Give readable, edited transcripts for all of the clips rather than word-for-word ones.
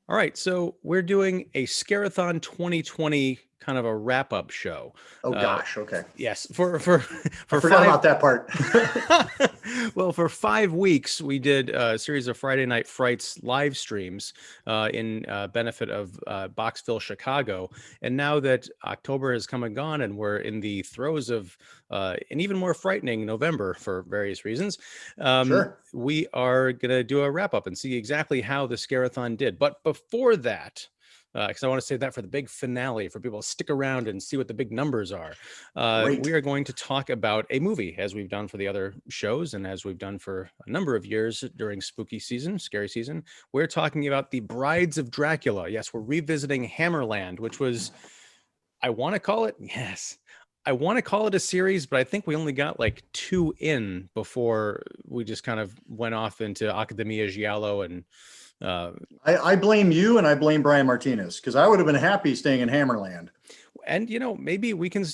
All right, so we're doing a Scarathon 2020 kind of a wrap-up show. Oh Uh, gosh, okay. yes, for I for forgot five. about that part. Well, for 5 weeks, we did a series of Friday Night Frights live streams in benefit of Boxville, Chicago. And now that October has come and gone, and we're in the throes of an even more frightening November for various reasons, Sure. we are going to do a wrap up and see exactly how the Scarathon did. But before that, because I want to save that for the big finale for people to stick around and see what the big numbers are. We Great. are going to talk about a movie, as we've done for the other shows and as we've done for a number of years during spooky season, scary season. We're talking about the Brides of Dracula. Yes, we're revisiting Hammerland, which was, I want to call it, yes, I want to call it a series, but I think we only got like two in before we just kind of went off into Academia Giallo and uh, I blame you and I blame Brian Martinez because I would have been happy staying in Hammerland. maybe we can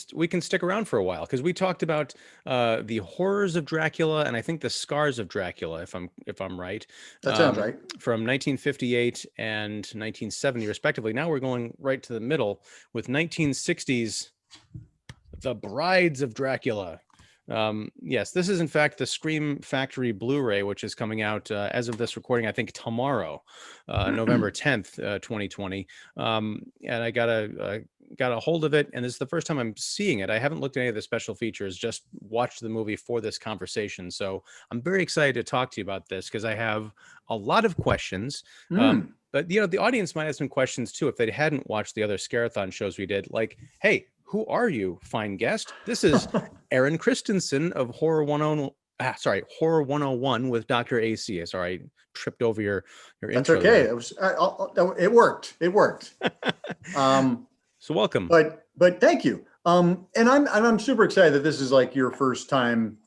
stick around for a while because we talked about the horrors of Dracula and I think the scars of Dracula, if I'm right, That sounds right. from 1958 and 1970 respectively. Now we're going right to the middle with 1960s, the Brides of Dracula. Yes, this is in fact the Scream Factory Blu-ray, which is coming out as of this recording, I think tomorrow, November 10th, 2020. And I got a hold of it, and this is the first time I'm seeing it. I haven't looked at any of the special features, just watched the movie for this conversation. So I'm very excited to talk to you about this because I have a lot of questions. Mm. But the audience might have some questions too if they hadn't watched the other Scarathon shows we did. Like, hey, who are you, fine guest? This is Aaron Christensen of Horror 101. Horror 101 with Dr. AC. Sorry, I tripped over your That's intro okay. there. It worked. It worked. Um, So welcome. but thank you. And I'm super excited that this is like your first time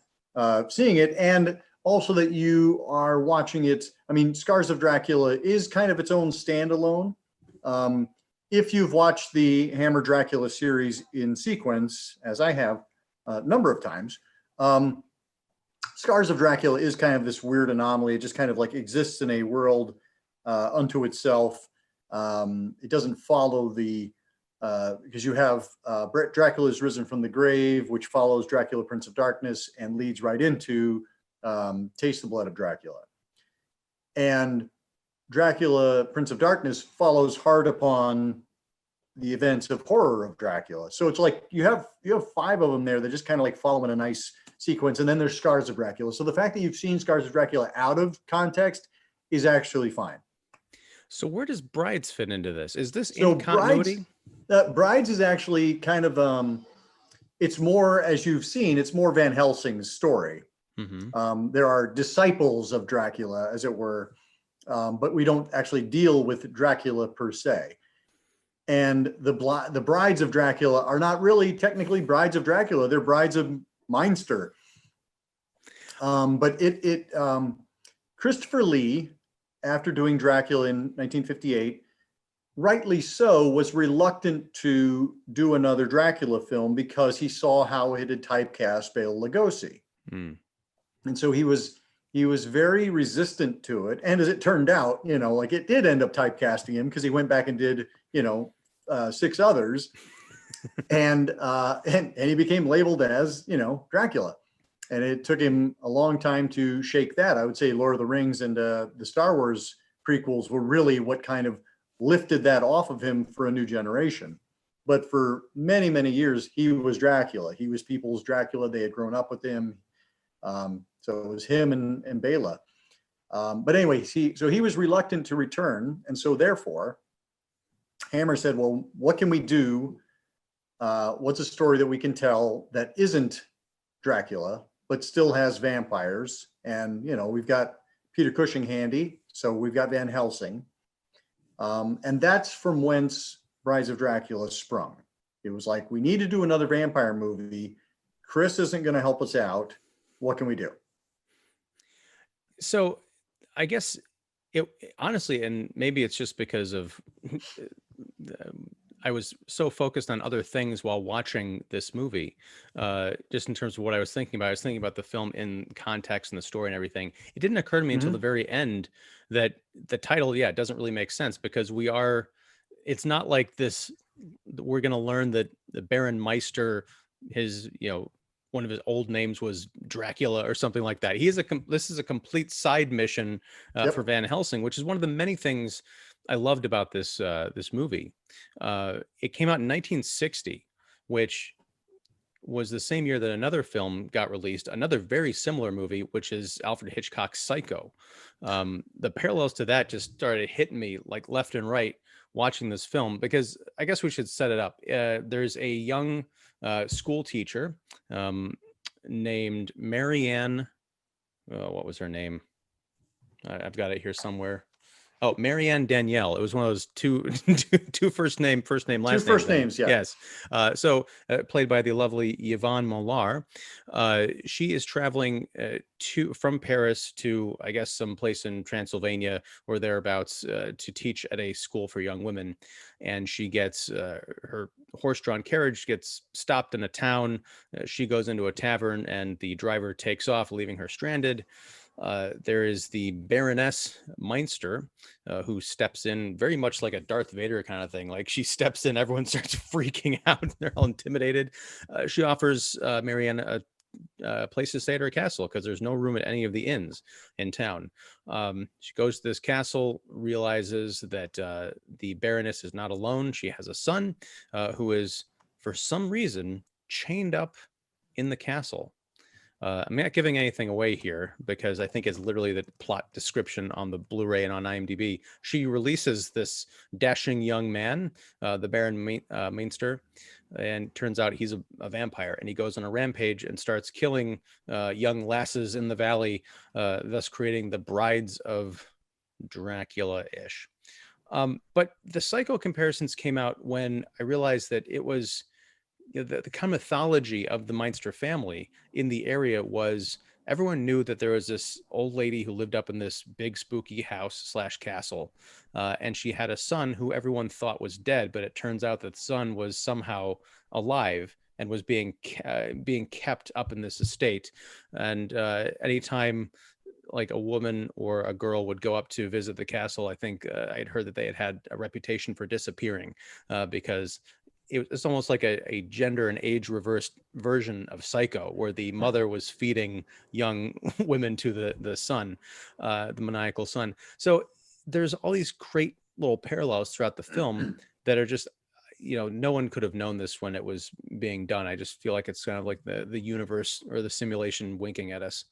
seeing it, and also that you are watching it. I mean, Scars of Dracula is kind of its own standalone. Um, if you've watched the Hammer Dracula series in sequence, as I have a number of times, um, Scars of Dracula is kind of this weird anomaly. It just kind of like exists in a world unto itself. It doesn't follow the because you have Dracula is risen from the grave, which follows Dracula, Prince of Darkness, and leads right into Taste the Blood of Dracula. And Dracula, Prince of Darkness follows hard upon the events of Horror of Dracula. So it's like you have five of them there that just kind of like follow in a nice sequence, and then there's Scars of Dracula. So the fact that you've seen Scars of Dracula out of context is actually fine. So where does Brides fit into this? Is this So in continuity? Brides is actually kind of it's more, as you've seen, it's more Van Helsing's story. Mm-hmm. There are disciples of Dracula, as it were, but we don't actually deal with Dracula per se. And the brides of Dracula are not really technically brides of Dracula; they're brides of Meinster. But Christopher Lee, after doing Dracula in 1958, rightly so, was reluctant to do another Dracula film because he saw how it had typecast Bela Lugosi. Mm. And so he was very resistant to it. And as it turned out, like it did end up typecasting him because he went back and did, 6 others. and he became labeled as, Dracula. And it took him a long time to shake that. I would say Lord of the Rings and the Star Wars prequels were really what kind of lifted that off of him for a new generation. But for many, many years, he was Dracula. He was people's Dracula. They had grown up with him. So it was him and Bela. But anyway, so he was reluctant to return. And so therefore, Hammer said, well, what can we do? What's a story that we can tell that isn't Dracula, but still has vampires? And, we've got Peter Cushing handy. So we've got Van Helsing. And that's from whence Brides of Dracula sprung. It was like, we need to do another vampire movie. Chris isn't going to help us out. What can we do? So I guess it honestly, and maybe it's just because of I was so focused on other things while watching this movie, just in terms of what I was thinking about. I was thinking about the film in context and the story and everything. It didn't occur to me until the Mhm. very end that the title, yeah, it doesn't really make sense because it's not like this, we're going to learn that the Baron Meister, his, one of his old names was Dracula or something like that. This is a complete side mission for Yep. Van Helsing, which is one of the many things I loved about this movie. It came out in 1960, which was the same year that another film got released, another very similar movie, which is Alfred Hitchcock's Psycho. The parallels to that just started hitting me like left and right watching this film, because I guess we should set it up. There's a young school teacher um, named Marianne. What was her name? I've got it here somewhere. Oh, Marianne Danielle. It was one of those two first name, Two last name first thing. names. Yeah. Yes. Played by the lovely Yvonne Mollard. She is traveling from Paris to, I guess, some place in Transylvania or thereabouts to teach at a school for young women. And she gets her horse-drawn carriage gets stopped in a town. She goes into a tavern and the driver takes off, leaving her stranded. There is the Baroness Meinster, who steps in very much like a Darth Vader kind of thing. Like she steps in, everyone starts freaking out. They're all intimidated. She offers Marianne a place to stay at her castle because there's no room at any of the inns in town. She goes to this castle, realizes that the Baroness is not alone. She has a son who is, for some reason, chained up in the castle. I'm not giving anything away here because I think it's literally the plot description on the Blu-ray and on IMDb. She releases this dashing young man, the Baron Mainster, and turns out he's a vampire, and he goes on a rampage and starts killing young lasses in the valley, thus creating the Brides of Dracula-ish. But the Psycho comparisons came out when I realized that it was, the kind of mythology of the Meinster family in the area was, everyone knew that there was this old lady who lived up in this big spooky house slash castle, and she had a son who everyone thought was dead, but it turns out that the son was somehow alive and was being kept up in this estate. And anytime like a woman or a girl would go up to visit the castle, I think I'd heard that they had a reputation for disappearing because it's almost like a gender and age reversed version of Psycho, where the mother was feeding young women to the son, the maniacal son. So there's all these great little parallels throughout the film that are just, no one could have known this when it was being done. I just feel like it's kind of like the universe or the simulation winking at us.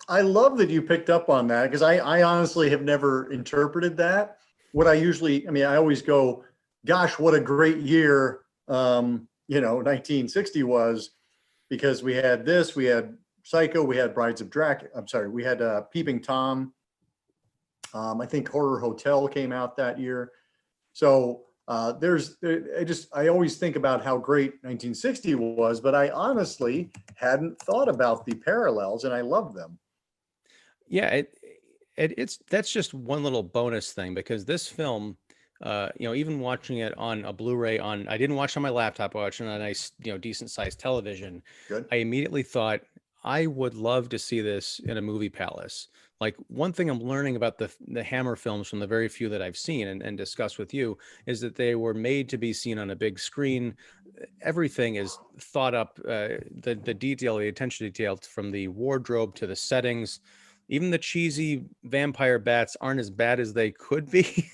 I love that you picked up on that because I honestly have never interpreted that. What I usually, I mean, I always go, gosh, what a great year, 1960 was, because we had this, we had Psycho, we had Brides of Dracula. I'm sorry, we had Peeping Tom. I think Horror Hotel came out that year. So I always think about how great 1960 was, but I honestly hadn't thought about the parallels, and I love them. Yeah, it's that's just one little bonus thing, because this film, even watching it on a Blu-ray, I didn't watch it on my laptop, I watched it on a nice, decent sized television. Good. I immediately thought I would love to see this in a movie palace. Like, one thing I'm learning about the Hammer films from the very few that I've seen and discussed with you is that they were made to be seen on a big screen. Everything is thought up, the detail, the attention to detail, from the wardrobe to the settings. Even the cheesy vampire bats aren't as bad as they could be.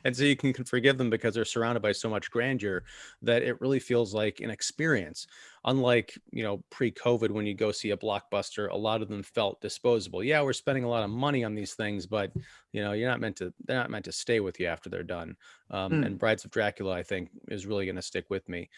And so you can forgive them because they're surrounded by so much grandeur that it really feels like an experience. Unlike, pre-COVID, when you go see a blockbuster, a lot of them felt disposable. Yeah, we're spending a lot of money on these things, but they're not meant to stay with you after they're done. And Brides of Dracula, I think, is really going to stick with me.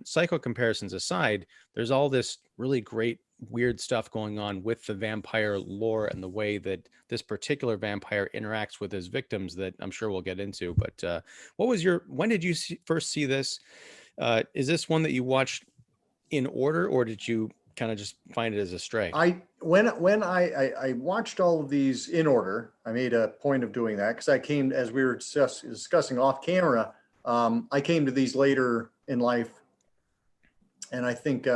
Psycho comparisons aside, there's all this really great weird stuff going on with the vampire lore and the way that this particular vampire interacts with his victims that I'm sure we'll get into. But when did you first see this? Is this one that you watched in order, or did you kind of just find it as a stray? When I watched all of these in order, I made a point of doing that because I came, as we were discussing off camera, I came to these later in life, and I think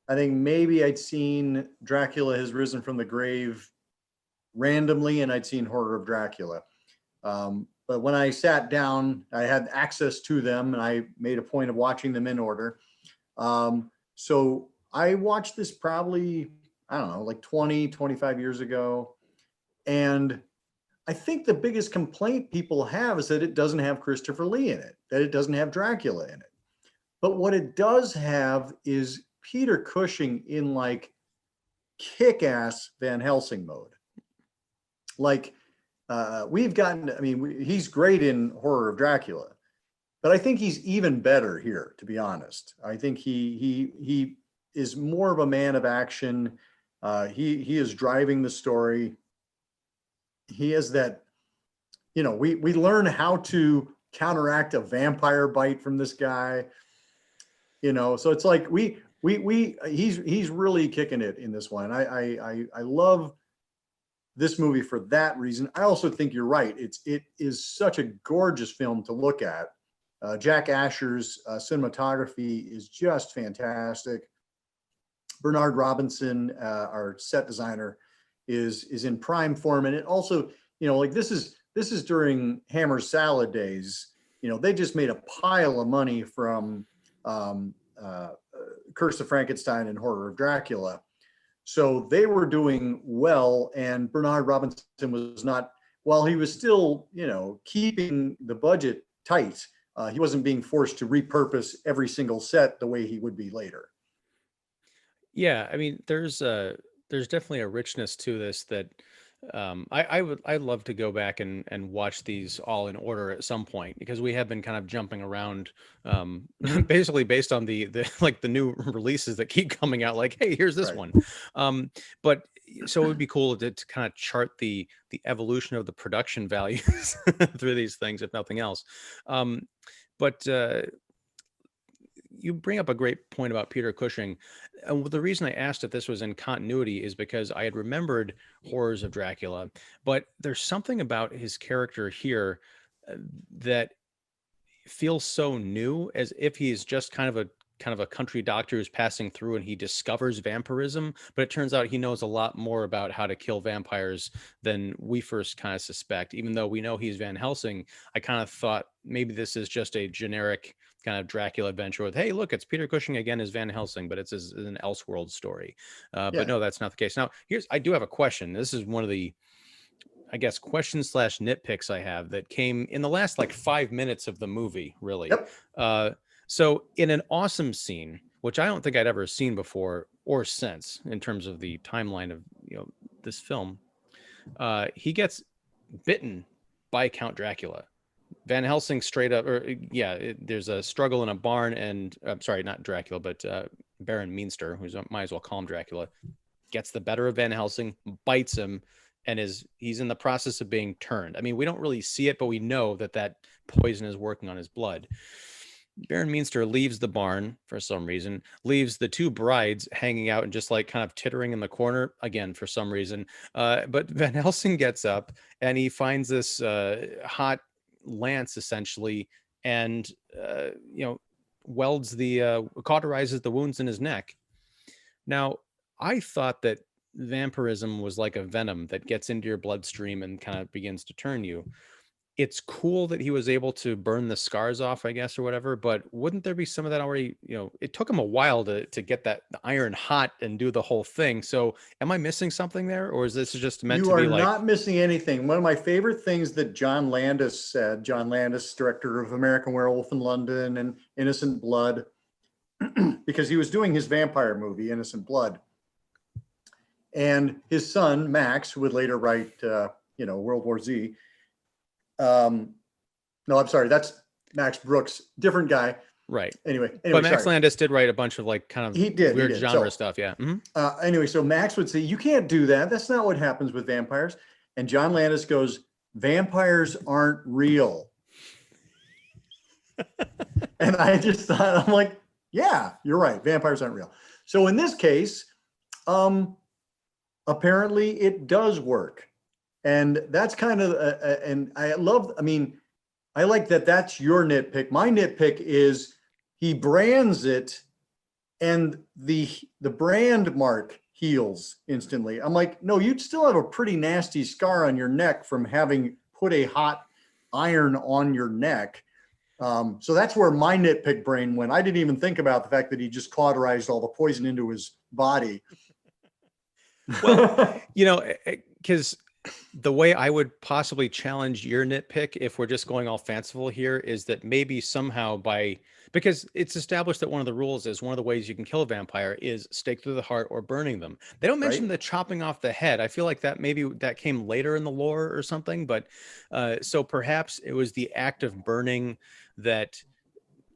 maybe I'd seen Dracula Has Risen from the Grave randomly, and I'd seen Horror of Dracula. But when I sat down, I had access to them, and I made a point of watching them in order. So I watched this probably, I don't know, like 20, 25 years ago. And I think the biggest complaint people have is that it doesn't have Christopher Lee in it, that it doesn't have Dracula in it. But what it does have is Peter Cushing in like kick-ass Van Helsing mode. Like we've gotten, I mean, he's great in Horror of Dracula, but I think he's even better here, to be honest. I think he is more of a man of action. He is driving the story. He has that, you know, we learn how to counteract a vampire bite from this guy, you know, so it's like he's really kicking it in this one. I love this movie for that reason. I also think you're right. It is such a gorgeous film to look at. Jack Asher's cinematography is just fantastic. Bernard Robinson, our set designer, is in prime form, and it also, you know, like this is during Hammer's salad days. You know, they just made a pile of money from Curse of Frankenstein and Horror of Dracula. So they were doing well, and Bernard Robinson was not, while he was still, you know, keeping the budget tight, he wasn't being forced to repurpose every single set the way he would be later. Yeah, I mean, there's definitely a richness to this that I'd love to go back and watch these all in order at some point, because we have been kind of jumping around, Mhm. basically based on the like the new releases that keep coming out. Like, hey, here's this Right. one. But so it would be cool to kind of chart the evolution of the production values through these things, if nothing else. But you bring up a great point about Peter Cushing. And the reason I asked if this was in continuity is because I had remembered Horrors of Dracula, but there's something about his character here uh, that feels so new, as if he's just kind of a country doctor who's passing through and he discovers vampirism, but it turns out he knows a lot more about how to kill vampires than we first kind of suspect. Even though we know he's Van Helsing, I kind of thought maybe this is just a generic kind of Dracula adventure with, hey, look, it's Peter Cushing again as Van Helsing, but it's an Elseworld story. But Yeah. no, that's not the case. Now, I do have a question. This is one of the, I guess, questions slash nitpicks I have that came in the last like 5 minutes of the movie, really. Yep. So in an awesome scene, which I don't think I'd ever seen before or since in terms of the timeline of, you know, this film, he gets bitten by Count Dracula. Van Helsing straight up, or yeah, there's a struggle in a barn, and I'm sorry, not Dracula, but Baron Meinster, who's might as well call him Dracula, gets the better of Van Helsing, bites him, and he's in the process of being turned. I mean, we don't really see it, but we know that poison is working on his blood. Baron Meinster leaves the barn for some reason, leaves the two brides hanging out and just like kind of tittering in the corner again for some reason. But Van Helsing gets up and he finds this hot lance essentially, and you know, welds cauterizes the wounds in his neck. Now, I thought that vampirism was like a venom that gets into your bloodstream and kind of begins to turn you. It's cool that he was able to burn the scars off, I guess, or whatever, but wouldn't there be some of that already? You know, it took him a while to get that iron hot and do the whole thing. So am I missing something there, or is this just meant You to are be like, not missing anything. One of my favorite things that John Landis said, John Landis, director of American Werewolf in London and Innocent Blood, because he was doing his vampire movie, Innocent Blood. And his son, Max, who would later write, you know, World War Z. No, I'm sorry, that's Max Brooks, different guy. right? Anyway, But Max sorry. Landis did write a bunch of like kind of He weird did. genre So stuff. Yeah. Mhm. anyway, so Max would say, you can't do that. That's not what happens with vampires. And John Landis goes, vampires aren't real. And I just thought, I'm like, yeah, you're right. Vampires aren't real. So in this case, apparently it does work. And that's kind of, and I mean, I like that that's your nitpick. My nitpick is he brands it and the brand mark heals instantly. I'm like, no, you'd still have a pretty nasty scar on your neck from having put a hot iron on your neck. So that's where my nitpick brain went. I didn't even think about the fact that he just cauterized all the poison into his body. Well, because the way I would possibly challenge your nitpick, if we're just going all fanciful here, is that maybe somehow because it's established that one of the rules is one of the ways you can kill a vampire is stake through the heart or burning them. They don't mention Right? the chopping off the head. I feel like that maybe that came later in the lore or something, but so perhaps it was the act of burning that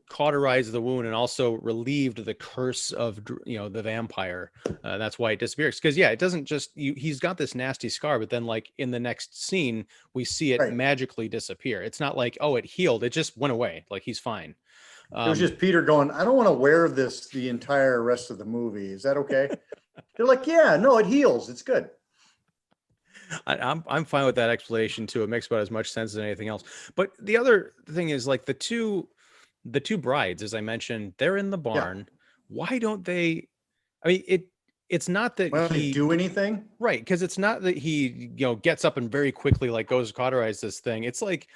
cauterized the wound and also relieved the curse of the vampire. That's why it disappears, because it doesn't just he's got this nasty scar, but then like in the next scene we see it Right. magically disappear. It's not like, oh, it healed, it just went away, like he's fine. It was just Peter going, I don't want to wear this the entire rest of the movie. Is that okay? They're like, yeah, no, it heals. It's good. I'm fine with that explanation too. It makes about as much sense as anything else. But the other thing is, like, the two brides, as I mentioned, they're in the barn. Why don't they? I mean, it's not that Why don't they do anything? Right, because it's not that he gets up and very quickly like goes to cauterize this thing. It's like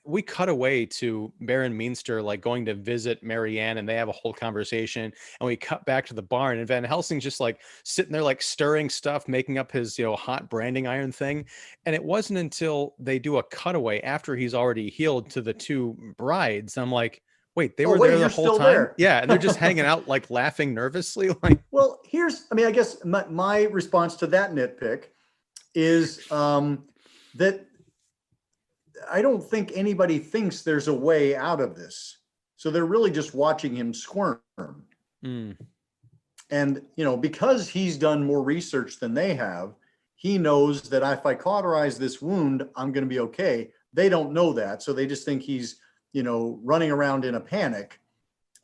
we cut away to Baron Meanster like going to visit Marianne, and they have a whole conversation, and we cut back to the barn, and Van Helsing's just like sitting there like stirring stuff, making up his hot branding iron thing. And it wasn't until they do a cutaway after he's already healed to the two brides, I'm like, wait, they were there the whole time? There. Yeah, and they're just hanging out like laughing nervously. Like, well, I guess my response to that nitpick is that I don't think anybody thinks there's a way out of this. So they're really just watching him squirm. And, because he's done more research than they have, he knows that if I cauterize this wound, I'm going to be okay. They don't know that. So they just think he's, running around in a panic.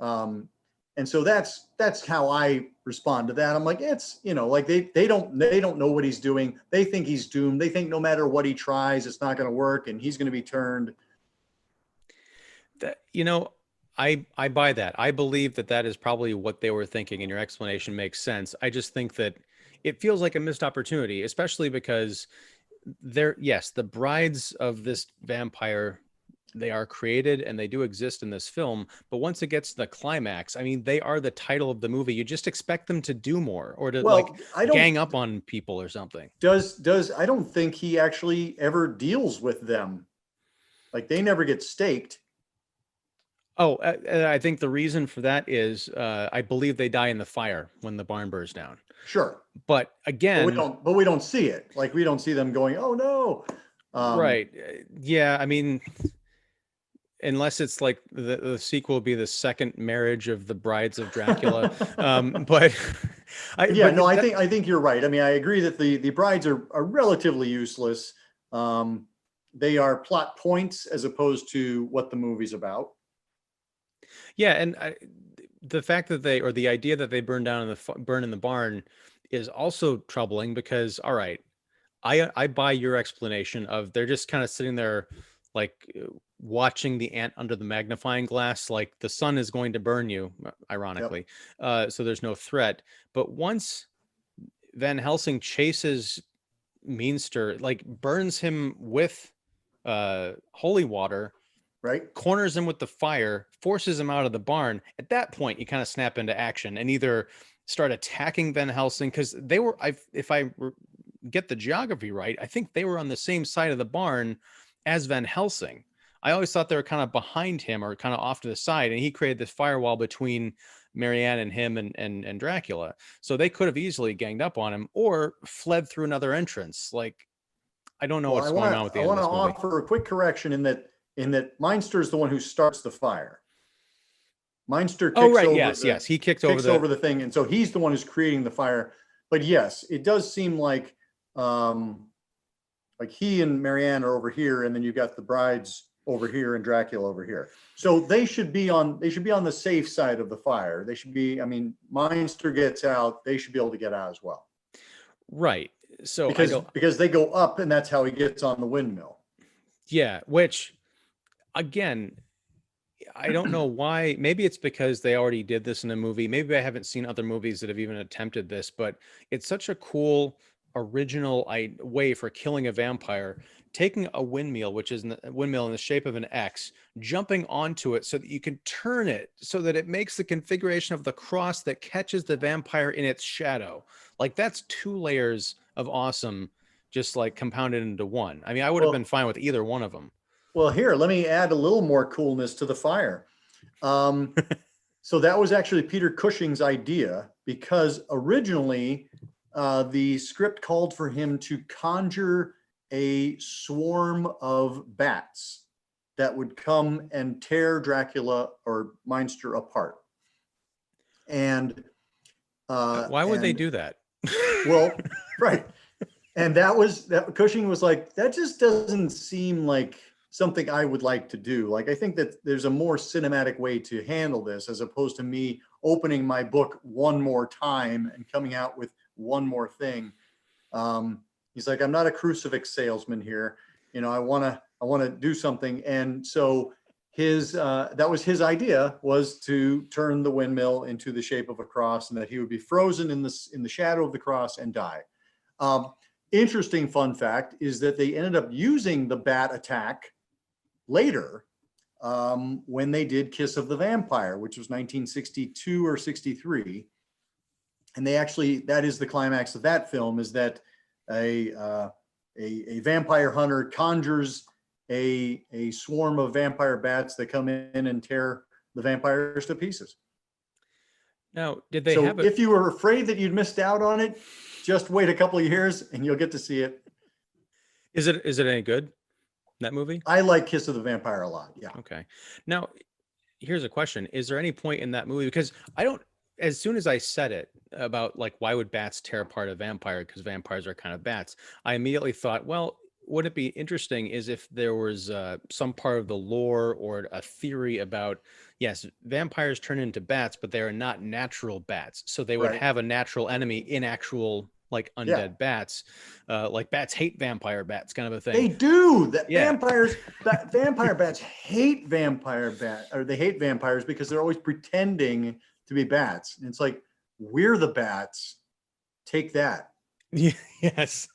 And so that's how I respond to that. I'm like, it's, like they don't know what he's doing. They think he's doomed. They think no matter what he tries, it's not going to work and he's going to be turned. That, I buy that. I believe that is probably what they were thinking, and your explanation makes sense. I just think that it feels like a missed opportunity, especially because the brides of this vampire, they are created and they do exist in this film, but once it gets to the climax, I mean, they are the title of the movie. You just expect them to do more, or to gang up on people or something. I don't think he actually ever deals with them. Like, they never get staked. Oh, I think the reason for that is I believe they die in the fire when the barn burns down. Sure. But again, we don't see it. Like, we don't see them going, oh no. Right. Yeah. I mean, unless it's like the sequel will be the second marriage of the brides of Dracula. But I think you're right. I mean, I agree that the brides are relatively useless. They are plot points as opposed to what the movie's about. Yeah, and the fact that the idea that they burn in the barn is also troubling, because all right, I buy your explanation of they're just kind of sitting there like watching the ant under the magnifying glass, like the sun is going to burn you, ironically. Yep. So there's no threat. But once Van Helsing chases Meanster, like burns him with holy water, right, corners him with the fire, forces him out of the barn, at that point you kind of snap into action and either start attacking Van Helsing, because they were, if I get the geography right, I think they were on the same side of the barn as Van Helsing. I always thought they were kind of behind him or kind of off to the side, and he created this firewall between Marianne and him and Dracula. So they could have easily ganged up on him or fled through another entrance. Like, I don't know what's going on with the end of this movie. I want to offer a quick correction in that Meinster is the one who starts the fire. Meinster kicks he kicks over the thing, and so he's the one who's creating the fire. But yes, it does seem like he and Marianne are over here, and then you've got the brides over here and Dracula over here. So they should be on the safe side of the fire. They should be, I mean, Meinster gets out, they should be able to get out as well. Right. So because they go up, and that's how he gets on the windmill. Yeah, which again, I don't know why. Maybe it's because they already did this in a movie. Maybe I haven't seen other movies that have even attempted this, but it's such a cool original way for killing a vampire. Taking a windmill, which is a windmill in the shape of an X, jumping onto it so that you can turn it so that it makes the configuration of the cross that catches the vampire in its shadow. Like that's two layers of awesome, just like compounded into one. I mean, I would have been Well, fine with either one of them. well, here, let me add a little more coolness to the fire. Um, so that was actually Peter Cushing's idea because originally the script called for him to conjure a swarm of bats that would come and tear Dracula or Meinster apart. And Why would they do that? well, right. And that Cushing was like, that just doesn't seem like something I would like to do. Like, I think that there's a more cinematic way to handle this as opposed to me opening my book one more time and coming out with one more thing. He's like, I'm not a crucifix salesman here. You know, I want to do something. And so that was his idea, was to turn the windmill into the shape of a cross and that he would be frozen in the shadow of the cross and die. Interesting fun fact is that they ended up using the bat attack later when they did Kiss of the Vampire, which was 1962 or 63. And they actually, that is the climax of that film, is that a vampire hunter conjures a swarm of vampire bats that come in and tear the vampires to pieces. Now, did they So have if you were afraid that you'd missed out on it, just wait a couple of years and you'll get to see it. Is it any good, that movie? I like Kiss of the Vampire a lot. Yeah. Okay. Now, here's a question. Is there any point in that movie? Because I don't, as soon as I said it about like, why would bats tear apart a vampire? Because vampires are kind of bats. I immediately thought, well, would it be interesting is if there was some part of the lore or a theory about, yes, vampires turn into bats, but they are not natural bats. So they would Right. have a natural enemy in actual like undead Yeah. bats, like bats hate vampire bats kind of a thing. They do. That Yeah. vampire bats hate vampire bat, or they hate vampires because they're always pretending to be bats. And it's like, we're the bats. Take that. Yes.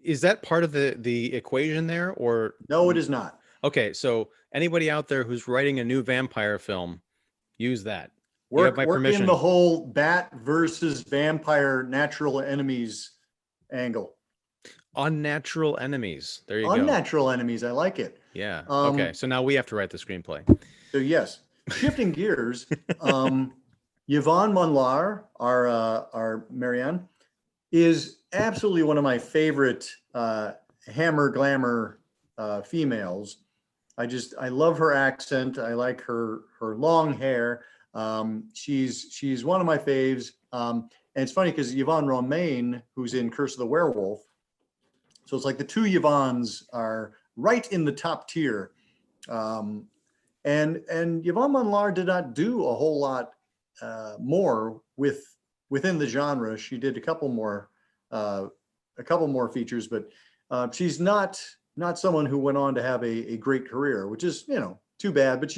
Is that part of the equation there, or No, it is not. okay? So anybody out there who's writing a new vampire film, use that. You have my Work permission. in the whole bat versus vampire natural enemies angle. Unnatural enemies. There you go. Unnatural enemies. I like it. Yeah. Okay. So now we have to write the screenplay. So yes, shifting gears, Yvonne Monlar, our Marianne, is absolutely one of my favorite Hammer glamour females. I love her accent. I like her long hair. She's one of my faves. And it's funny because Yvonne Romaine, who's in Curse of the Werewolf, so it's like the two Yvonnes are right in the top tier. And Yvonne Monlar did not do a whole lot more within the genre. She did a couple more features, but she's not someone who went on to have a great career, which is, you know, too bad. But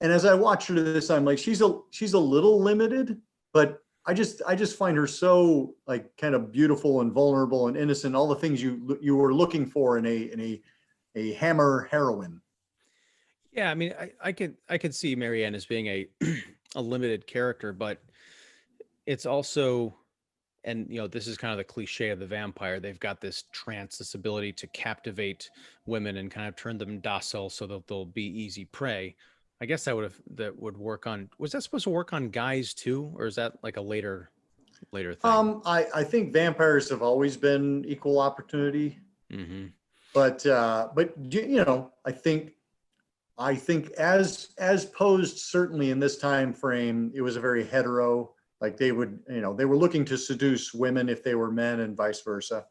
and as I watch her this, I'm like, she's a little limited, but I just find her so like kind of beautiful and vulnerable and innocent, all the things you were looking for in a Hammer heroine. Yeah, I mean, I could see Marianne as being a a limited character, but it's also, and you know, this is kind of the cliche of the vampire. They've got this trance, this ability to captivate women and kind of turn them docile so that they'll be easy prey. I guess that would work on. Was that supposed to work on guys too, or is that like a later thing? I think vampires have always been equal opportunity, Mm-hmm. but you know, I think as posed, certainly in this time frame, it was a very hetero. Like they were looking to seduce women if they were men and vice versa.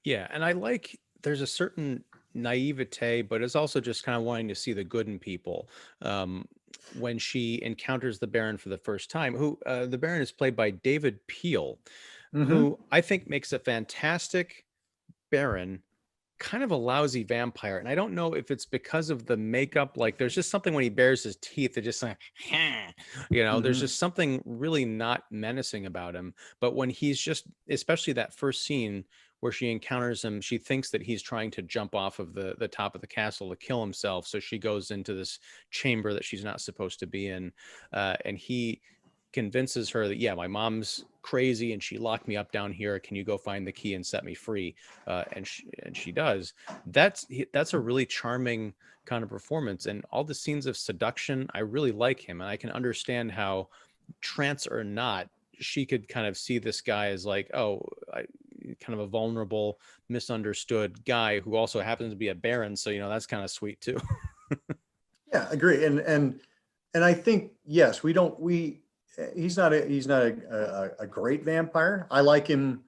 Yeah, and I like there's a certain naivete, but it's also just kind of wanting to see the good in people. When she encounters the Baron for the first time, who the Baron is played by David Peel, Mm-hmm. who I think makes a fantastic Baron kind of a lousy vampire. And I don't know if it's because of the makeup. Like there's just something when he bares his teeth, it just like, there's Mhm. just something really not menacing about him. But when he's just, especially that first scene where she encounters him, she thinks that he's trying to jump off of the top of the castle to kill himself. So she goes into this chamber that she's not supposed to be in. And he convinces her that, yeah, my mom's crazy and she locked me up down here. Can you go find the key and set me free? And she does. That's a really charming kind of performance. And all the scenes of seduction, I really like him. And I can understand how, trance or not, she could kind of see this guy as like, kind of a vulnerable, misunderstood guy who also happens to be a baron. So, that's kind of sweet too. Yeah, agree. And I think, yes, he's not a great vampire. I like him.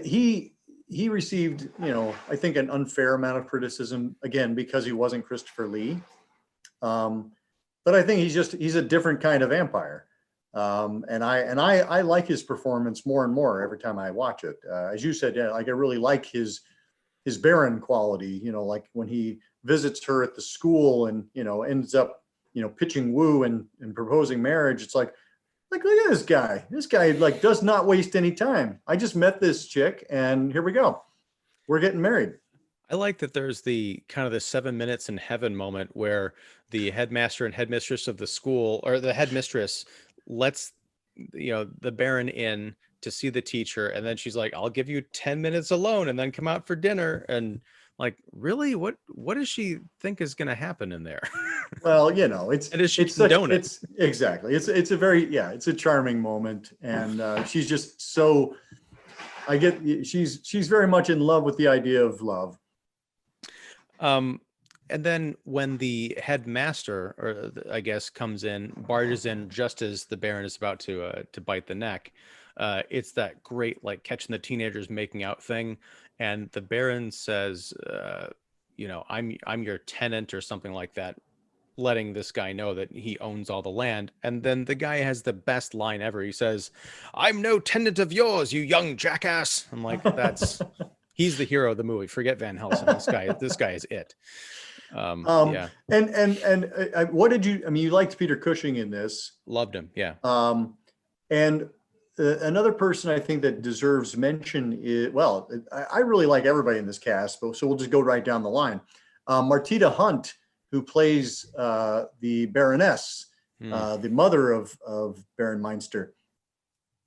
He received, I think an unfair amount of criticism again because he wasn't Christopher Lee. But I think he's a different kind of vampire. And I like his performance more and more every time I watch it. As you said, yeah, like I really like his barren quality, like when he visits her at the school and, ends up, pitching woo and proposing marriage. It's like, look at this guy. This guy like does not waste any time. I just met this chick and here we go. We're getting married. I like that there's the kind of the 7 minutes in heaven moment where the headmaster and headmistress of the school, or the headmistress, lets the baron in to see the teacher, and then she's like, I'll give you 10 minutes alone and then come out for dinner. And like, really, what does she think is going to happen in there? Well, it's And does she it's such condone it? it's exactly it's a very, yeah, it's a charming moment. And she's just so, she's very much in love with the idea of love. And then when the headmaster, I guess, comes in, barges in just as the baron is about to bite the neck. It's that great like catching the teenagers making out thing, and the baron says, I'm your tenant or something like that, letting this guy know that he owns all the land. And then the guy has the best line ever. He says, I'm no tenant of yours, you young jackass. I'm like, he's the hero of the movie. Forget Van Helsing. This guy is it. um Yeah, and what did you, I mean, you liked Peter Cushing in this. loved him. Yeah. And another person I think that deserves mention is, well, I really like everybody in this cast, but so we'll just go right down the line. Martita Hunt, who plays the Baroness, Hmm. the mother of Baron Meinster.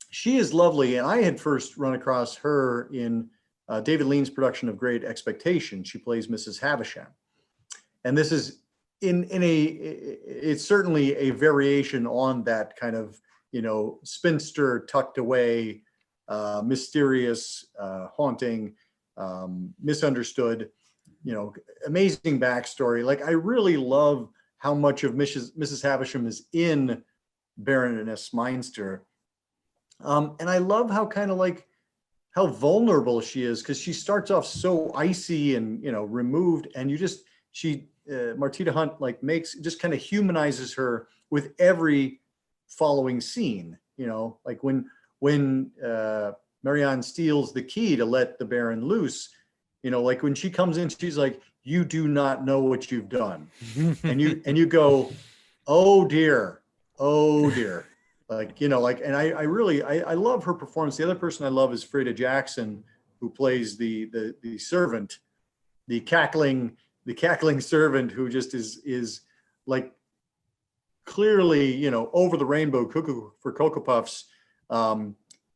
She is lovely, and I had first run across her in David Lean's production of Great Expectation. She plays Mrs. Havisham, and this is it's certainly a variation on that kind of spinster, tucked away, mysterious, haunting, misunderstood, amazing backstory. Like I really love how much of Mrs. Havisham is in Baroness Meinster. And I love how kind of like how vulnerable she is, because she starts off so icy and removed, and Martita Hunt like just kind of humanizes her with every following scene. Like when Marianne steals the key to let the Baron loose, like when she comes in, she's like, you do not know what you've done. And you go, oh dear, oh dear. Like, and I really, I love her performance. The other person I love is Frida Jackson, who plays the servant, the cackling servant, who just is like clearly, over the rainbow, cuckoo for Cocoa Puffs,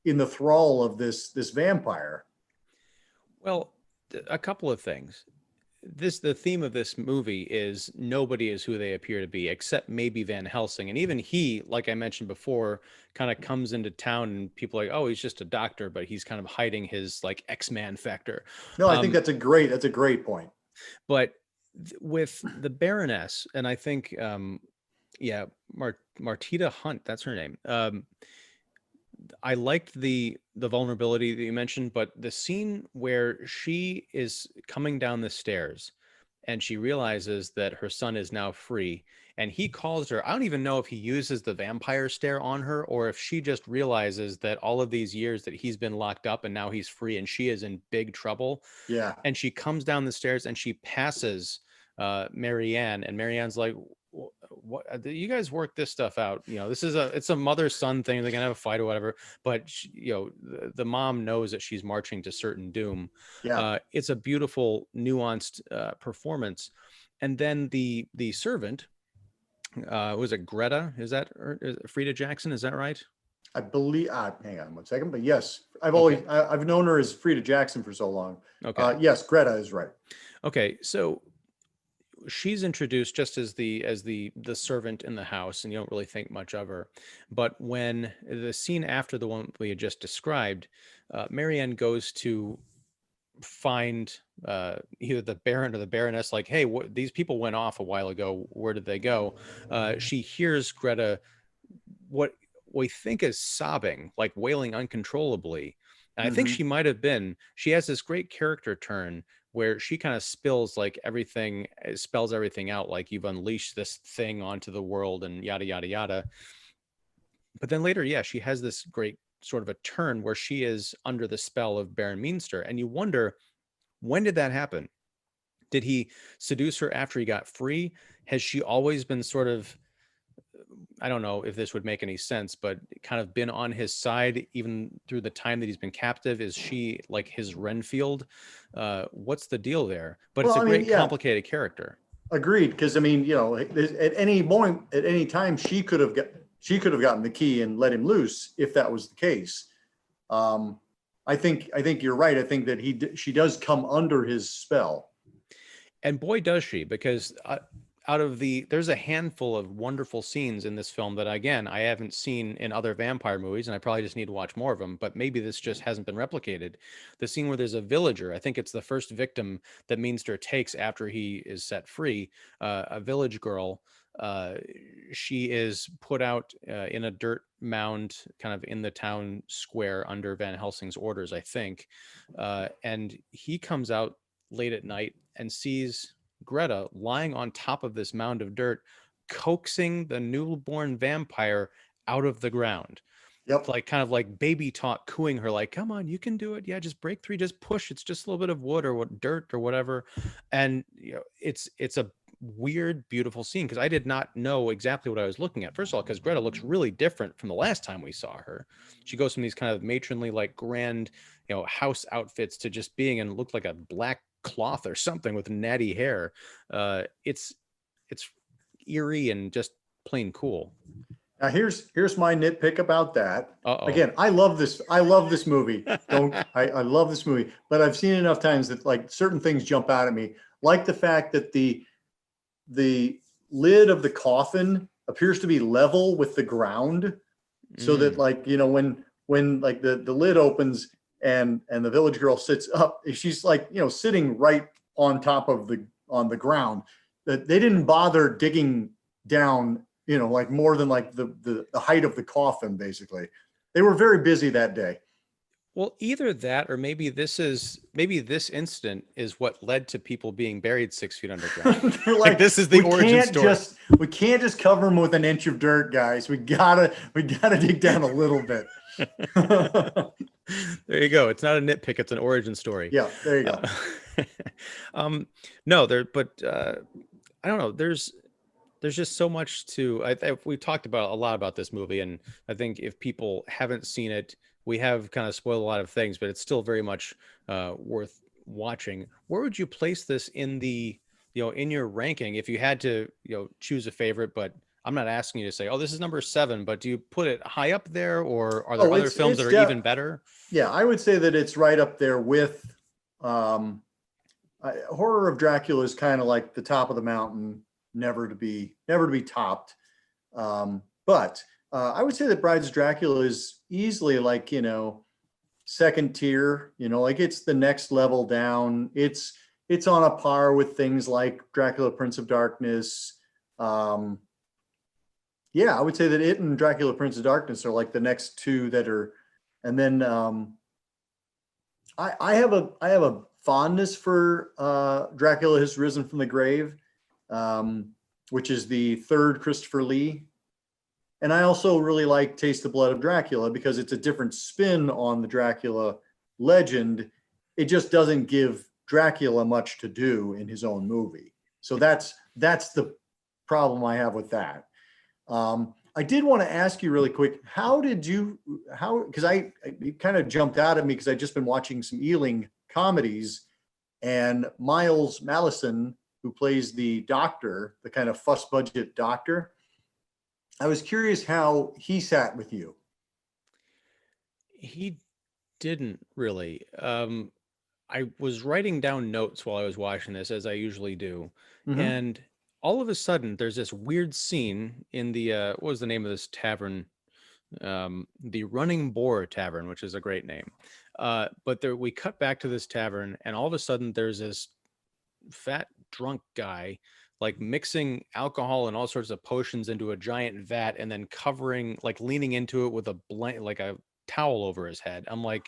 in the thrall of this vampire. Well, a couple of things. The theme of this movie is nobody is who they appear to be, except maybe Van Helsing. And even he, like I mentioned before, kind of comes into town and people are like, oh, he's just a doctor, but he's kind of hiding his like X-Man factor. No, I think that's a great point. But with the Baroness, and I think, yeah, Martita Hunt, that's her name. I liked the vulnerability that you mentioned, but the scene where she is coming down the stairs and she realizes that her son is now free, and he calls her. I don't even know if he uses the vampire stare on her or if she just realizes that all of these years that he's been locked up and now he's free and she is in big trouble. Yeah. And she comes down the stairs and she passes Marianne, and Marianne's like, what, you guys work this stuff out, this is it's a mother-son thing, they're gonna have a fight or whatever, but the mom knows that she's marching to certain doom. Yeah. It's a beautiful nuanced performance. And then the servant, was it Greta, is that, or is it Frida Jackson, is that right? I believe, hang on one second, but yes, Okay. I've known her as Frida Jackson for so long. Okay. Yes, Greta is right. Okay, so she's introduced just as the servant in the house, and you don't really think much of her. But when the scene after the one we had just described, Marianne goes to find either the baron or the baroness, like, hey, these people went off a while ago, where did they go? She hears Greta, what we think is sobbing, like wailing uncontrollably. And I think Hmm. she might have been, she has this great character turn where she kind of spills like everything, spells everything out, like you've unleashed this thing onto the world and yada yada yada. But then later, yeah, she has this great sort of a turn where she is under the spell of Baron Meanster, and you wonder, when did that happen? Did he seduce her after he got free? Has she always been sort of, I don't know if this would make any sense, but kind of been on his side even through the time that he's been captive? Is she like his Renfield? What's the deal there? But it's Well, a I mean, great, yeah, complicated character. agreed. Because I mean, at any moment, at any time, she could have gotten the key and let him loose if that was the case. Um, I think you're right. I think that she does come under his spell. And boy, does she, because out of there's a handful of wonderful scenes in this film that, again, I haven't seen in other vampire movies, and I probably just need to watch more of them, but maybe this just hasn't been replicated. The scene where there's a villager, I think it's the first victim that Meanster takes after he is set free, a village girl. Uh, she is put out in a dirt mound kind of in the town square under Van Helsing's orders, I think. And he comes out late at night and sees Greta lying on top of this mound of dirt, coaxing the newborn vampire out of the ground. Yep. Like, kind of like baby talk, cooing her, like, come on, you can do it. Yeah, just break through, just push. It's just a little bit of wood or what, dirt or whatever. And it's a weird, beautiful scene, because I did not know exactly what I was looking at. First of all, because Greta looks really different from the last time we saw her. She goes from these kind of matronly, like grand, house outfits to just being and looked like a black cloth or something with natty hair. It's eerie and just plain cool. Now here's my nitpick about that. Uh-oh. Again, I love this. I love this movie. I love this movie, but I've seen it enough times that like certain things jump out at me, like the fact that the lid of the coffin appears to be level with the ground, so that like when like the lid opens and the village girl sits up, she's like sitting right on top of the ground. That they didn't bother digging down, like more than like the height of the coffin. Basically, they were very busy that day. Well, either that, or maybe this incident is what led to people being buried 6 feet underground. They're Like, this is the origin story. We can't just cover them with an inch of dirt, guys. We gotta dig down a little bit. There you go. It's not a nitpick, it's an origin story. Yeah, there you go. No, but I don't know. There's just so much to. We've talked about a lot about this movie, and I think if people haven't seen it, we have kind of spoiled a lot of things, but it's still very much worth watching. Where would you place this in in your ranking if you had to, choose a favorite? But I'm not asking you to say, oh, this is number 7, but do you put it high up there, or are there other films that are even better? Yeah, I would say that it's right up there with Horror of Dracula is kind of like the top of the mountain, never to be topped. But I would say that Brides of Dracula is easily like, second tier, like it's the next level down. It's on a par with things like Dracula, Prince of Darkness. Yeah, I would say that it and Dracula, Prince of Darkness are like the next two that are, and then I have a fondness for Dracula Has Risen from the Grave. which is the third Christopher Lee. And I also really like Taste the Blood of Dracula because it's a different spin on the Dracula legend. It just doesn't give Dracula much to do in his own movie. So that's the problem I have with that. I did want to ask you really quick, because it kind of jumped out at me because I'd just been watching some Ealing comedies, and Miles Malleson, who plays the doctor, the kind of fuss budget doctor, I was curious how he sat with you. He didn't really. I was writing down notes while I was watching this, as I usually do, Mm-hmm. and all of a sudden, there's this weird scene in the what was the name of this tavern? The Running Boar Tavern, which is a great name. But there, we cut back to this tavern, and all of a sudden, there's this fat drunk guy like mixing alcohol and all sorts of potions into a giant vat, and then covering, like leaning into it with a blanket, like a towel over his head. I'm like,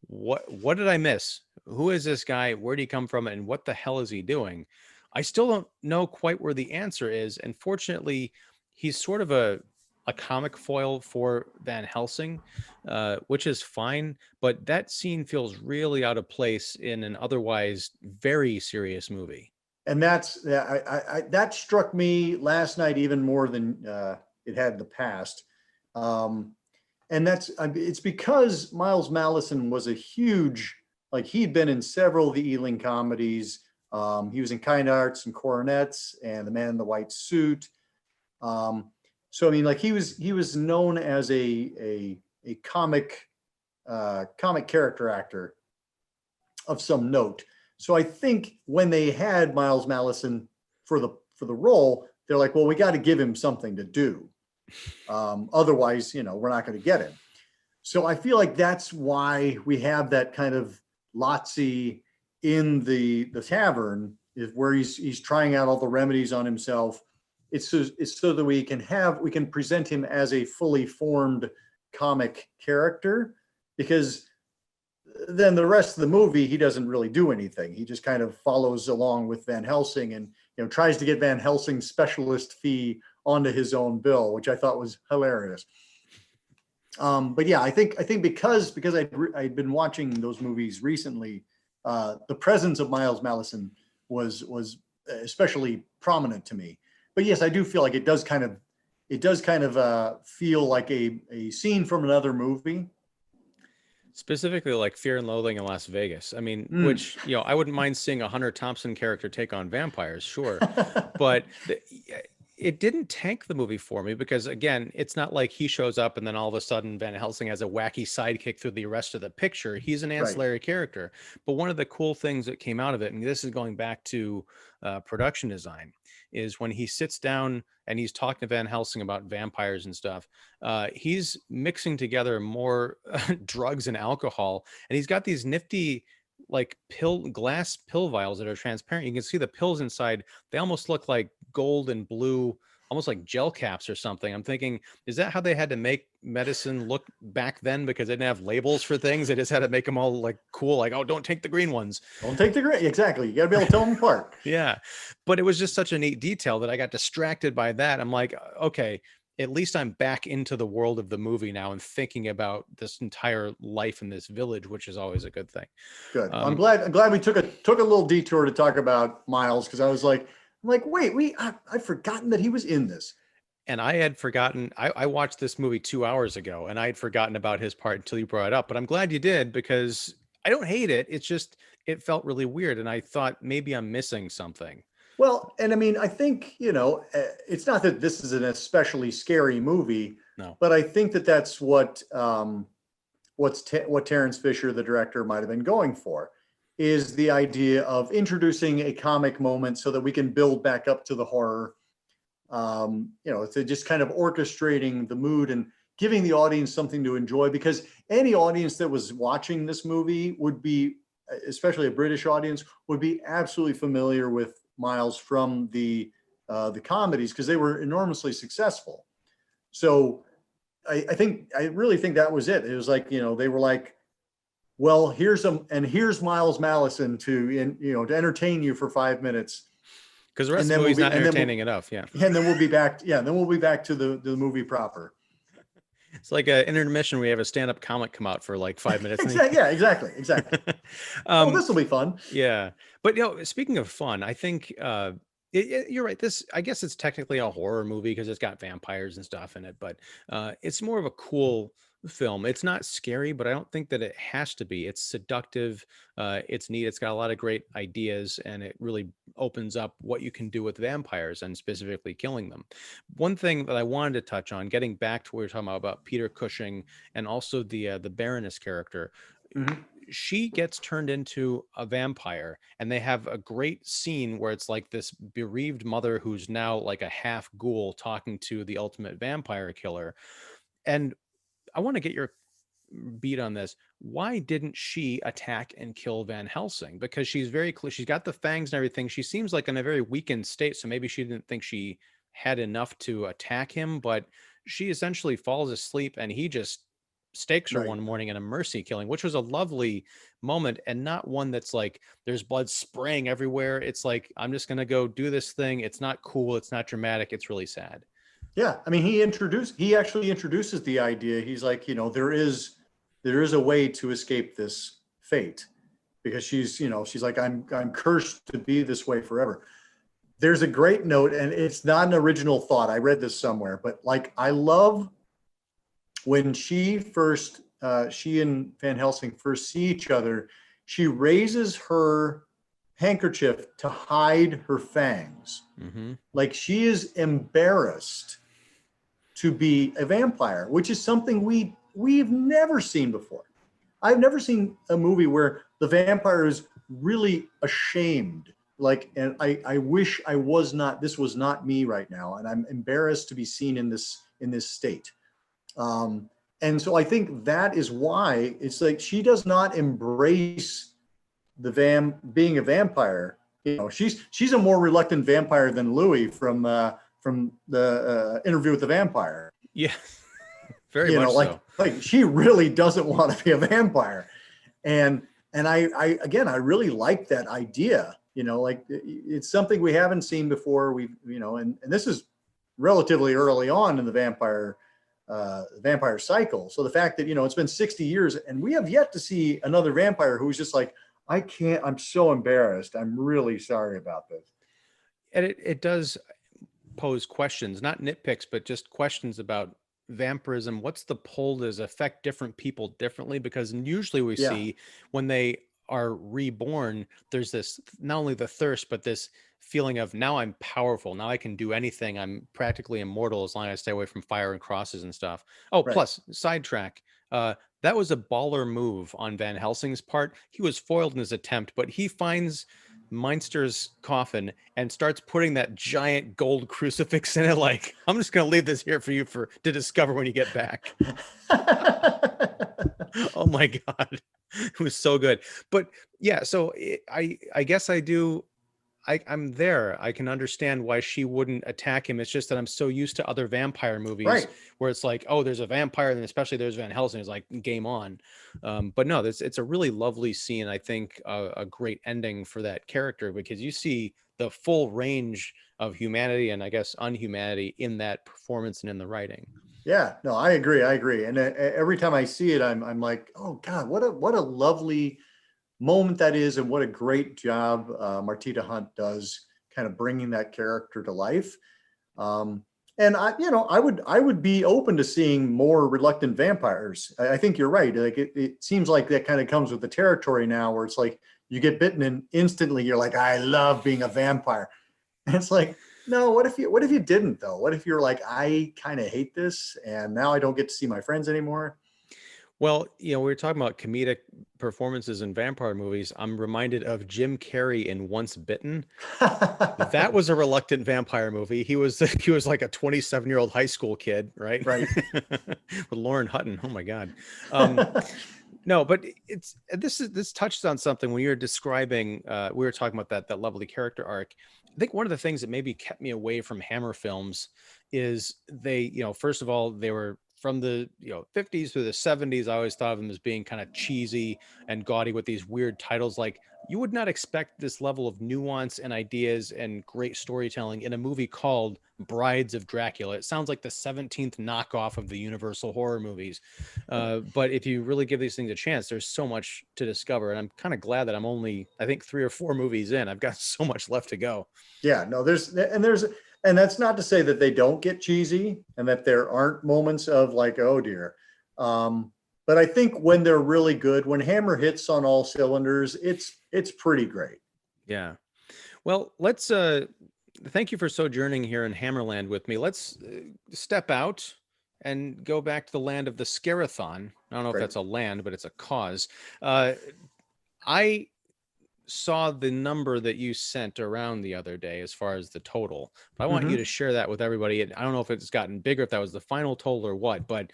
what did I miss? Who is this guy? Where did he come from? And what the hell is he doing? I still don't know quite where the answer is. And fortunately, he's sort of a comic foil for Van Helsing, which is fine. But that scene feels really out of place in an otherwise very serious movie. And that struck me last night even more than it had in the past. And it's because Miles Malleson was a huge, like he'd been in several of the Ealing comedies. He was in Kind Hearts and Coronets and The Man in the White Suit. So I mean, like he was known as a comic character actor of some note. So I think when they had Miles Malleson for the role, they're like, well, we got to give him something to do. Otherwise, we're not going to get him. So I feel like that's why we have that kind of Lotzi in the tavern, is where he's trying out all the remedies on himself. It's so that we can present him as a fully formed comic character, because then the rest of the movie, he doesn't really do anything. He just kind of follows along with Van Helsing and tries to get Van Helsing's specialist fee onto his own bill, which I thought was hilarious. But yeah, I think because I'd been watching those movies recently, the presence of Miles Malleson was especially prominent to me. But yes, I do feel like it does kind of feel like a scene from another movie. Specifically like Fear and Loathing in Las Vegas. I mean, which, I wouldn't mind seeing a Hunter Thompson character take on vampires, sure. But it didn't tank the movie for me because, again, it's not like he shows up and then all of a sudden Van Helsing has a wacky sidekick through the rest of the picture. He's an ancillary character. But one of the cool things that came out of it, and this is going back to production design, is when he sits down and he's talking to Van Helsing about vampires and stuff, he's mixing together more drugs and alcohol, and he's got these nifty like glass pill vials that are transparent. You can see the pills inside. They almost look like gold and blue, almost like gel caps or something. I'm thinking, is that how they had to make medicine look back then? Because they didn't have labels for things. They just had to make them all like cool, like, oh, don't take the green ones. Don't take the green. Exactly. You got to be able to tell them apart. Yeah. But it was just such a neat detail that I got distracted by that. I'm like, okay, at least I'm back into the world of the movie now and thinking about this entire life in this village, which is always a good thing. Good. I'm glad we took a little detour to talk about Miles, because I was like, wait, I've forgotten that he was in this. And I had forgotten, I watched this movie 2 hours ago and I had forgotten about his part until you brought it up, but I'm glad you did, because I don't hate it. It's just, it felt really weird. And I thought maybe I'm missing something. Well, and I mean, I think, it's not that this is an especially scary movie, No, but I think that that's what Terence Fisher, the director, might have been going for, is the idea of introducing a comic moment so that we can build back up to the horror. It's just kind of orchestrating the mood and giving the audience something to enjoy, because any audience that was watching this movie would be, especially a British audience, would be absolutely familiar with Miles from the comedies, because they were enormously successful. So I really think that was it. It was like, they were like, well, here's Miles Malleson to entertain you for 5 minutes. Because the rest And of the then movie's not and then entertaining enough. Yeah. and then we'll be back. Yeah, then we'll be back to the movie proper. It's like an intermission where we have a stand-up comic come out for like 5 minutes. Exactly. Yeah, exactly. Oh, um, this will be fun. yeah. But speaking of fun, I think you're right. This, I guess it's technically a horror movie because it's got vampires and stuff in it, but it's more of a cool film. It's not scary, but I don't think that it has to be. It's seductive. It's neat. It's got a lot of great ideas, and it really opens up what you can do with vampires and specifically killing them. One thing that I wanted to touch on, getting back to what we were talking about Peter Cushing and also the Baroness character, Mhm. she gets turned into a vampire, and they have a great scene where it's like this bereaved mother who's now like a half ghoul talking to the ultimate vampire killer. And I want to get your beat on this. Why didn't she attack and kill Van Helsing? Because she's very clear, she's got the fangs and everything. She seems like in a very weakened state, so maybe she didn't think she had enough to attack him, but she essentially falls asleep and he just stakes her Right. one morning in a mercy killing, which was a lovely moment, and not one that's like there's blood spraying everywhere. It's like, I'm just going to go do this thing. It's not cool. It's not dramatic. It's really sad. Yeah, I mean, he actually introduces the idea. He's like, there is a way to escape this fate, because she's like, I'm cursed to be this way forever. There's a great note, and it's not an original thought. I read this somewhere, but like, I love when she and Van Helsing first see each other. She raises her handkerchief to hide her fangs. Mm-hmm. Like, she is embarrassed to be a vampire, which is something we've never seen before. I've never seen a movie where the vampire is really ashamed. Like, and I wish this was not me right now, and I'm embarrassed to be seen in this state. And so I think that is why it's like she does not embrace being a vampire. She's a more reluctant vampire than Louis from the Interview with the Vampire. Yeah, very much so. Like she really doesn't want to be a vampire, and I really like that idea. Like, it's something we haven't seen before. And this is relatively early on in the vampire cycle. So the fact that it's been 60 years and we have yet to see another vampire who's just like, I can't. I'm so embarrassed. I'm really sorry about this. And it does pose questions, not nitpicks, but just questions about vampirism. What's the pull? Does it affect different people differently? Because usually we see when they are reborn, there's this, not only the thirst, but this feeling of, now I'm powerful. Now I can do anything. I'm practically immortal as long as I stay away from fire and crosses and stuff. Oh, right. Plus, sidetrack. That was a baller move on Van Helsing's part. He was foiled in his attempt, but he finds Meinster's coffin and starts putting that giant gold crucifix in it. Like, I'm just going to leave this here for you to discover when you get back. Oh my God. It was so good. But yeah, so I guess I'm there. I can understand why she wouldn't attack him. It's just that I'm so used to other vampire movies where it's like, oh, there's a vampire, and especially there's Van Helsing. It's like, game on. But no, it's a really lovely scene. I think a great ending for that character, because you see the full range of humanity and I guess unhumanity in that performance and in the writing. Yeah, no, I agree. And every time I see it, I'm like, oh God, what a lovely moment that is, and what a great job Martita Hunt does kind of bringing that character to life. And I would be open to seeing more reluctant vampires. I think you're right. Like, it seems like that kind of comes with the territory now, where it's like you get bitten and instantly you're like, I love being a vampire. And it's like, no, what if you didn't though? What if you're like, I kind of hate this and now I don't get to see my friends anymore? Well, we were talking about comedic performances in vampire movies. I'm reminded of Jim Carrey in Once Bitten. That was a reluctant vampire movie. He was like a 27-year-old high school kid, right? Right. With Lauren Hutton. Oh my God. No, but this touched on something when you were describing. We were talking about that lovely character arc. I think one of the things that maybe kept me away from Hammer films is they, first of all, they were from the 50s through the 70s, I always thought of them as being kind of cheesy and gaudy with these weird titles. Like, you would not expect this level of nuance and ideas and great storytelling in a movie called Brides of Dracula. It sounds like the 17th knockoff of the Universal horror movies. But if you really give these things a chance, there's so much to discover. And I'm kind of glad that I'm only, I think, 3 or 4 movies in. I've got so much left to go. Yeah, no, and that's not to say that they don't get cheesy and that there aren't moments of like, oh dear. But I think when they're really good, when Hammer hits on all cylinders, it's pretty great. Yeah. Well, let's thank you for sojourning here in Hammerland with me. Let's step out and go back to the land of the Scarathon. I don't know if Great. that's a land, but it's a cause. I saw the number that you sent around the other day as far as the total, but I want you to share that with everybody. I don't know if it's gotten bigger, if that was the final total or what, but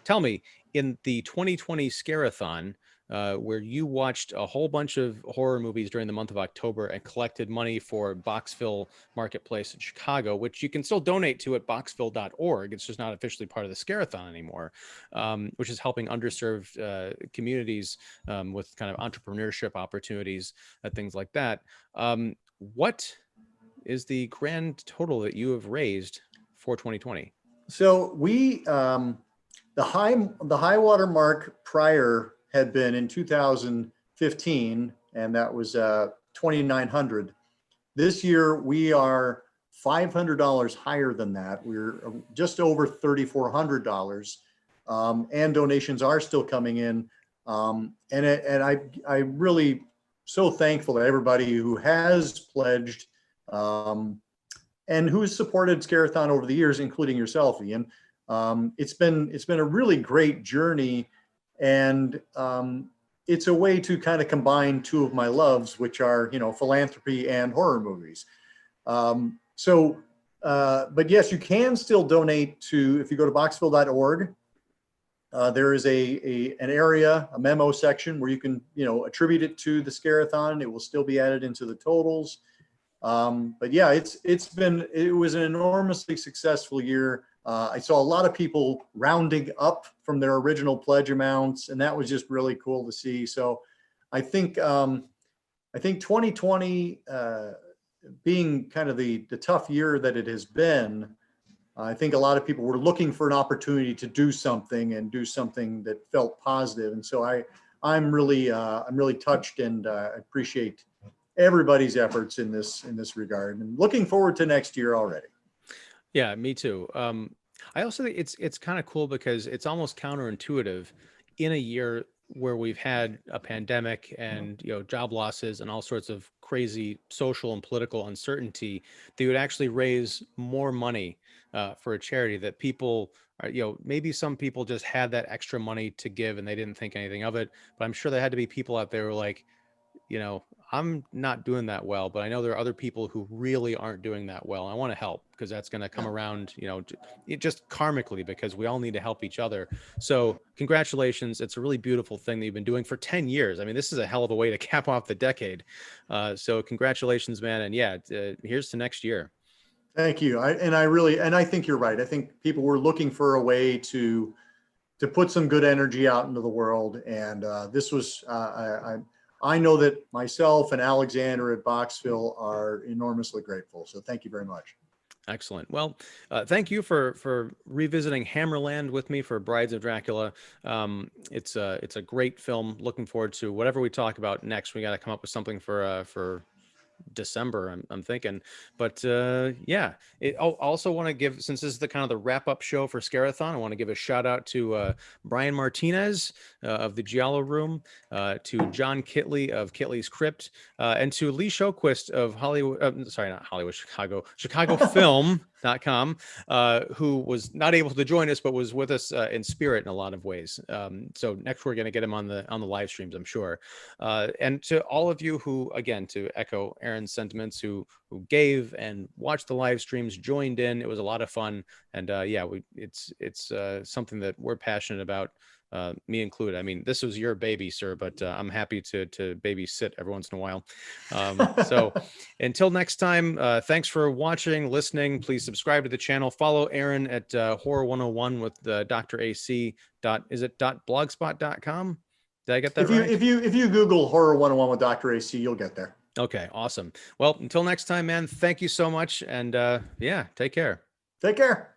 tell me, in the 2020 Scarathon, where you watched a whole bunch of horror movies during the month of October and collected money for Boxville Marketplace in Chicago, which you can still donate to at boxville.org. It's just not officially part of the Scarathon anymore, which is helping underserved communities with kind of entrepreneurship opportunities and things like that. What is the grand total that you have raised for 2020? So the high water mark prior had been in 2015, and that was 2,900. This year we are $500 higher than that. We're just over $3,400, and donations are still coming in. I'm really so thankful to everybody who has pledged and who's supported Scarathon over the years, including yourself, Ian. It's been a really great journey, and it's a way to kind of combine two of my loves, which are philanthropy and horror movies. But yes, you can still donate to, if you go to boxville.org. There is an area, a memo section where you can attribute it to the Scarathon. It will still be added into the totals. But yeah, it was an enormously successful year. I saw a lot of people rounding up from their original pledge amounts, and that was just really cool to see. So I think 2020, being kind of the tough year that it has been, I think a lot of people were looking for an opportunity to do something that felt positive. And so I'm really touched, and appreciate everybody's efforts in this regard, and looking forward to next year already. Yeah, me too. I also think it's kind of cool because it's almost counterintuitive in a year where we've had a pandemic and job losses and all sorts of crazy social and political uncertainty, that you would actually raise more money for a charity that people are, maybe some people just had that extra money to give and they didn't think anything of it. But I'm sure there had to be people out there who were like, I'm not doing that well, but I know there are other people who really aren't doing that well. I want to help because that's going to come around, just karmically, because we all need to help each other. So congratulations. It's a really beautiful thing that you've been doing for 10 years. I mean, this is a hell of a way to cap off the decade. So congratulations, man. And yeah, here's to next year. Thank you. I think you're right. I think people were looking for a way to put some good energy out into the world. And this was, I know that myself and Alexander at Boxville are enormously grateful. So thank you very much. Excellent. Well, thank you for revisiting Hammerland with me for Brides of Dracula. It's a great film. Looking forward to whatever we talk about next. We got to come up with something for December, I'm thinking. But yeah, I also want to give, since this is the kind of the wrap up show for Scarathon, I want to give a shout out to Brian Martinez of the Giallo Room, to John Kitley of Kitley's Crypt, and to Lee Shoquist of Chicagofilm.com, who was not able to join us, but was with us in spirit in a lot of ways. So next we're going to get him on the live streams, I'm sure. And to all of you who, again, to echo Aaron's sentiments, who gave and watched the live streams, joined in. It was a lot of fun. And yeah, it's something that we're passionate about me included. I mean, this was your baby, sir, but I'm happy to babysit every once in a while. So until next time, thanks for watching, listening. Please subscribe to the channel. Follow Aaron at Horror 101 with Dr. AC. Is it .blogspot.com? Did I get that right? If you Google Horror 101 with Dr. AC, you'll get there. Okay, awesome. Well, until next time, man, thank you so much. And yeah, take care. Take care.